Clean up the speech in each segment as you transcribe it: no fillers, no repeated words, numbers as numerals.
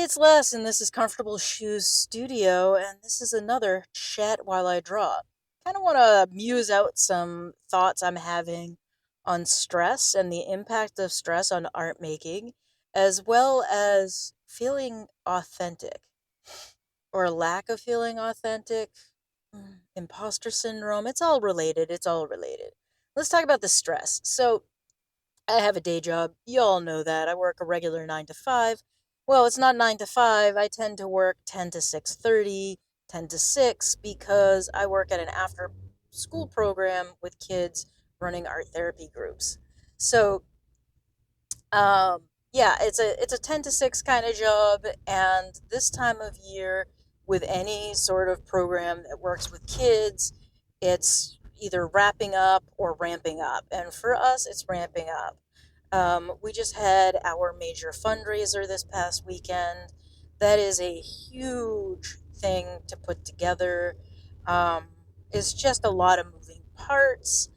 Hi, it's Les, and this is Comfortable Shoes Studio, and this is another chat while I draw. Kind of want to muse out some thoughts I'm having on stress and the impact of stress on art making, as well as feeling authentic or lack of feeling authentic, imposter syndrome. It's all related. It's all related. Let's talk about the stress. So, I have a day job. You all know that. I work a regular 9 to 5. Well, it's not 9 to 5. I tend to work 10 to 6:30, 10 to 6 because I work at an after school program with kids running art therapy groups. So, yeah, it's a 10 to 6 kind of job, and this time of year with any sort of program that works with kids, it's either wrapping up or ramping up. And for us, it's ramping up. We just had our major fundraiser this past weekend. That is a huge thing to put together. Um, it's just a lot of moving parts.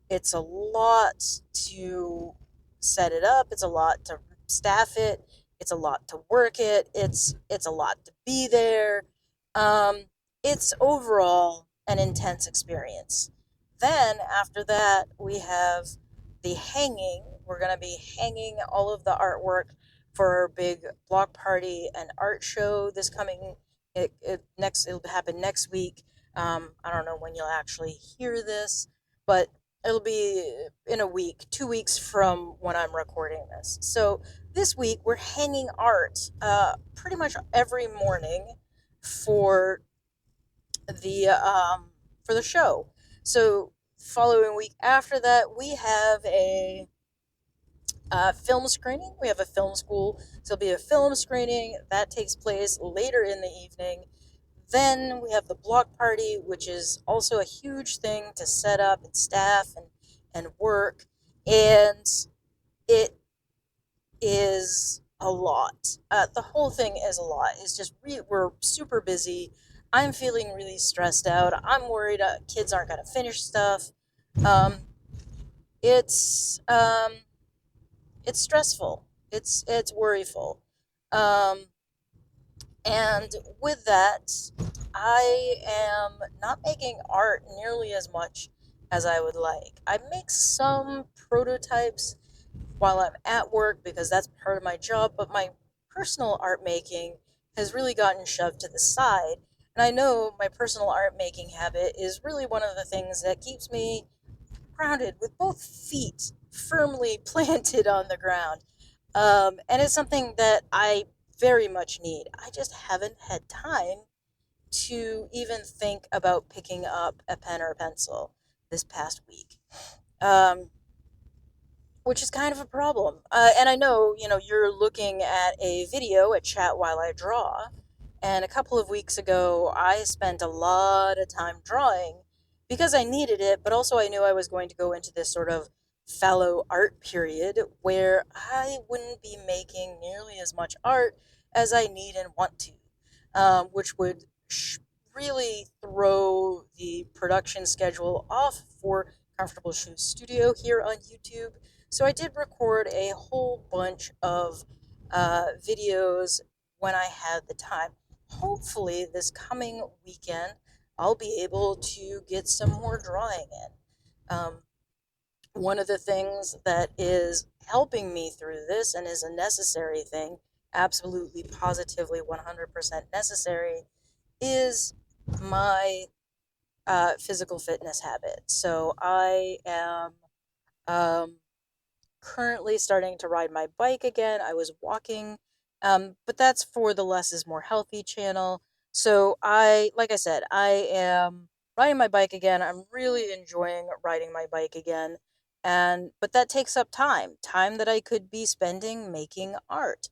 It's a lot to set it up. It's a lot to staff it. It's a lot to work it. It's a lot to be there. Um, it's overall an intense experience. Then after that, we have the hanging. We're going to be hanging all of the artwork for our big block party and art show this coming it'll happen next week. I don't know when you'll actually hear this, but it'll be in a week, 2 weeks from when I'm recording this. So this week we're hanging art pretty much every morning for the show. So following week after that, we have a film screening. We have a film school, so there'll be a film screening that takes place later in the evening. Then we have the block party, which is also a huge thing to set up and staff and work. And it is a lot. The whole thing is a lot. It's just we're super busy. I'm feeling really stressed out. I'm worried kids aren't going to finish stuff. Um, it's um, it's stressful. It's worryful. Um, and with that, I am not making art nearly as much as I would like. I make some prototypes while I'm at work because that's part of my job, but my personal art making has really gotten shoved to the side. And I know my personal art making habit is really one of the things that keeps me grounded with both feet firmly planted on the ground. And it's something that I very much need. I just haven't had time to even think about picking up a pen or a pencil this past week. Um, which is kind of a problem. And I know, you're looking at a video at Chat While I Draw. And a couple of weeks ago, I spent a lot of time drawing because I needed it, but also I knew I was going to go into this sort of fallow art period where I wouldn't be making nearly as much art as I need and want to, which would really throw the production schedule off for Comfortable Shoes Studio here on YouTube. So I did record a whole bunch of videos when I had the time. Hopefully, this coming weekend, I'll be able to get some more drawing in. One of the things that is helping me through this and is a necessary thing, absolutely positively 100% necessary, is my physical fitness habit. So I am um, currently starting to ride my bike again. I was walking, but that's for the Less is More Healthy channel. So like I said, I am riding my bike again. I'm really enjoying riding my bike again. But that takes up time that I could be spending making art.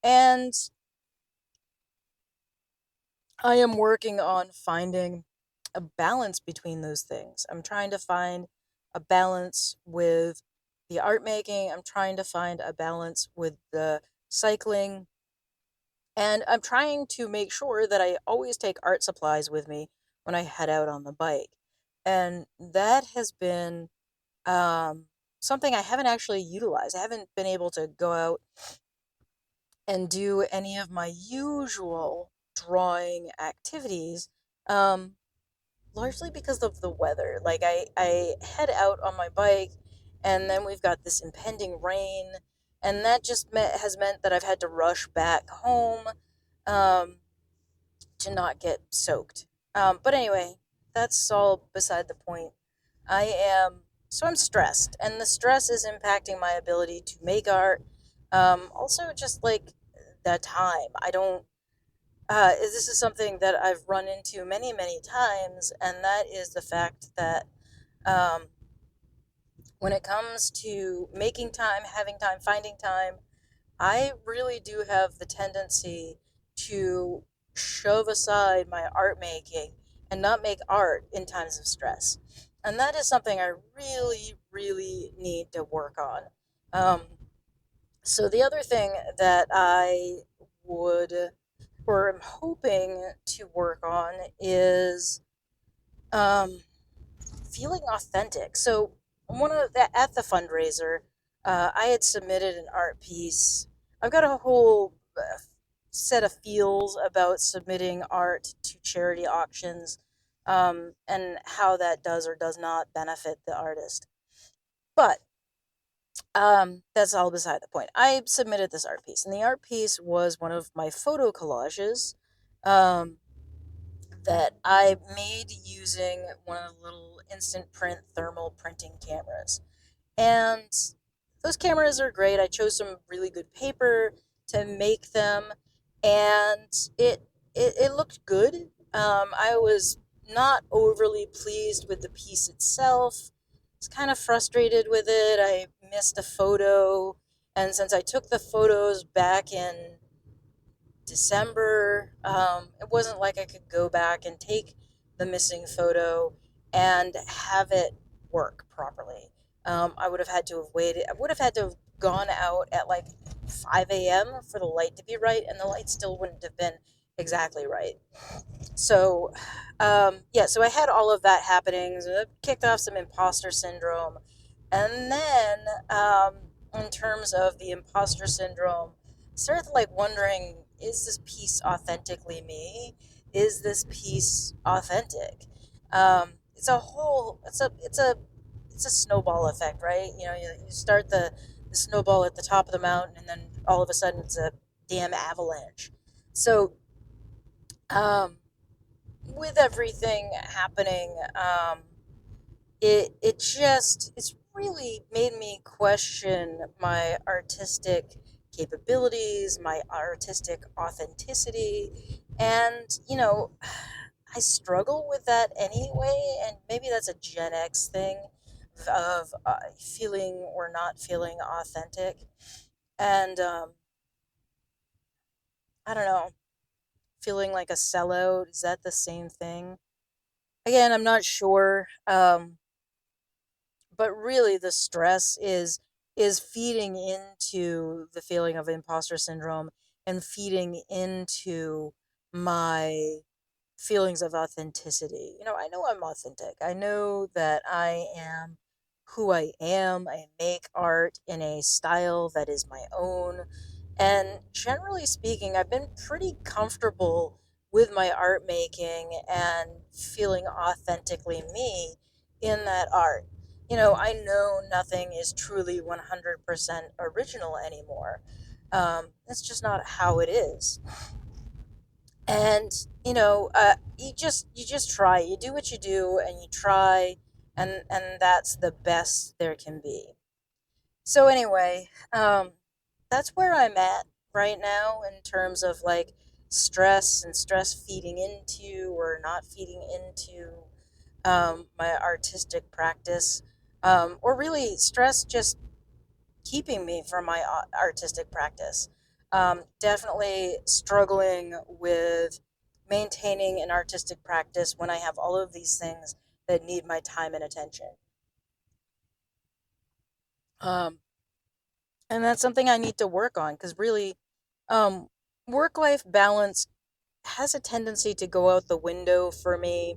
And I am working on finding a balance between those things. I'm trying to find a balance with the art making. I'm trying to find a balance with the cycling. And I'm trying to make sure that I always take art supplies with me when I head out on the bike. And that has been something I haven't actually utilized. I haven't been able to go out and do any of my usual drawing activities, um, largely because of the weather. Like I head out on my bike, and then we've got this impending rain, and that just has meant that I've had to rush back home, um, to not get soaked. But anyway, that's all beside the point. I'm stressed, and the stress is impacting my ability to make art. Also, just like the time, I don't. This is something that I've run into many, many times, and that is the fact that um, when it comes to making time, having time, finding time, I really do have the tendency to shove aside my art making and not make art in times of stress. And that is something I really, really need to work on. Um, so, the other thing that I would or am hoping to work on is um, feeling authentic. So one of the at the fundraiser, I had submitted an art piece. I've got a whole set of feels about submitting art to charity auctions, and how that does or does not benefit the artist. But that's all beside the point. I submitted this art piece, and the art piece was one of my photo collages. Um, that I made using one of the little instant print thermal printing cameras. And those cameras are great. I chose some really good paper to make them, and it looked good. I was not overly pleased with the piece itself. I was kind of frustrated with it. I missed a photo, and since I took the photos back in December. It wasn't like I could go back and take the missing photo and have it work properly. I would have had to have waited. I would have had to have gone out at like 5 a.m. for the light to be right, and the light still wouldn't have been exactly right. So, yeah, so I had all of that happening. So it kicked off some imposter syndrome. And then, in terms of the imposter syndrome, I started like wondering, is this piece authentically me? Is this piece authentic? It's a snowball effect, right? You start the snowball at the top of the mountain, and then all of a sudden it's a damn avalanche. So, um, with everything happening, it's really made me question my artistic capabilities, my artistic authenticity, and I struggle with that anyway, and maybe that's a Gen X thing of feeling or not feeling authentic, and I don't know, feeling like a sellout. Is that the same thing? Again, I'm not sure. But really the stress is feeding into the feeling of imposter syndrome and feeding into my feelings of authenticity. I know I'm authentic. I know that I am who I am. I make art in a style that is my own. And generally speaking, I've been pretty comfortable with my art making and feeling authentically me in that art. I know nothing is truly 100% original anymore. It's just not how it is. And you just try. You do what you do, and you try, and that's the best there can be. So anyway, that's where I'm at right now in terms of like stress and stress feeding into or not feeding into my artistic practice, or really stress just keeping me from my artistic practice. Definitely struggling with maintaining an artistic practice when I have all of these things that need my time and attention. Um, and that's something I need to work on because really, um, work life balance has a tendency to go out the window for me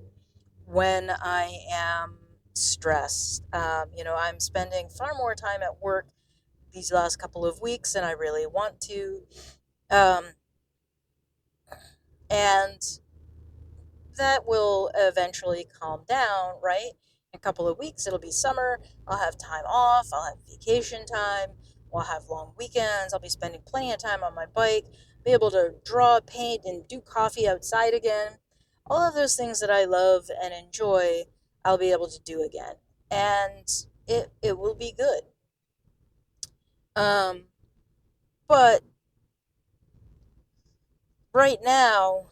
when I am stressed. I'm spending far more time at work these last couple of weeks than I really want to. Um, and that will eventually calm down, right? In a couple of weeks, it'll be summer. I'll have time off. I'll have vacation time. We'll have long weekends. I'll be spending plenty of time on my bike, be able to draw, paint, and do coffee outside again. All of those things that I love and enjoy, I'll be able to do again. And it will be good. Um, but right now,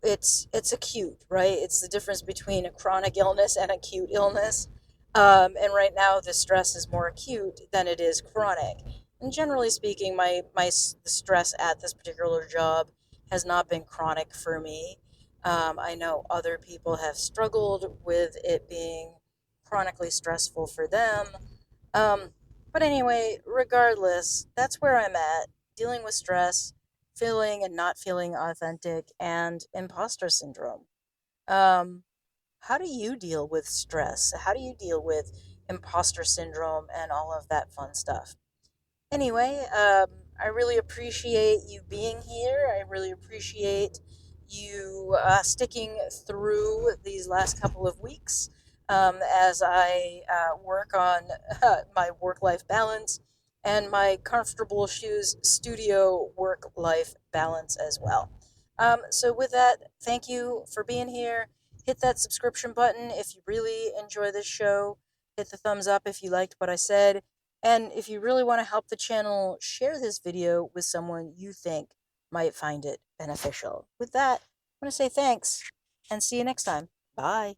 it's acute, right? It's the difference between a chronic illness and acute illness. And right now, the stress is more acute than it is chronic. And generally speaking, the stress at this particular job has not been chronic for me. I know other people have struggled with it being chronically stressful for them. Um, but anyway, regardless, that's where I'm at, dealing with stress, feeling and not feeling authentic, and imposter syndrome. Um, how do you deal with stress? How do you deal with imposter syndrome and all of that fun stuff? Anyway, I really appreciate you being here. I really appreciate you sticking through these last couple of weeks as I work on my work life balance and my comfortable shoes studio work life balance as well. So, with that, thank you for being here. Hit that subscription button if you really enjoy this show. Hit the thumbs up if you liked what I said. And if you really want to help the channel, share this video with someone you think might find it beneficial. With that, I'm going to say thanks and see you next time. Bye.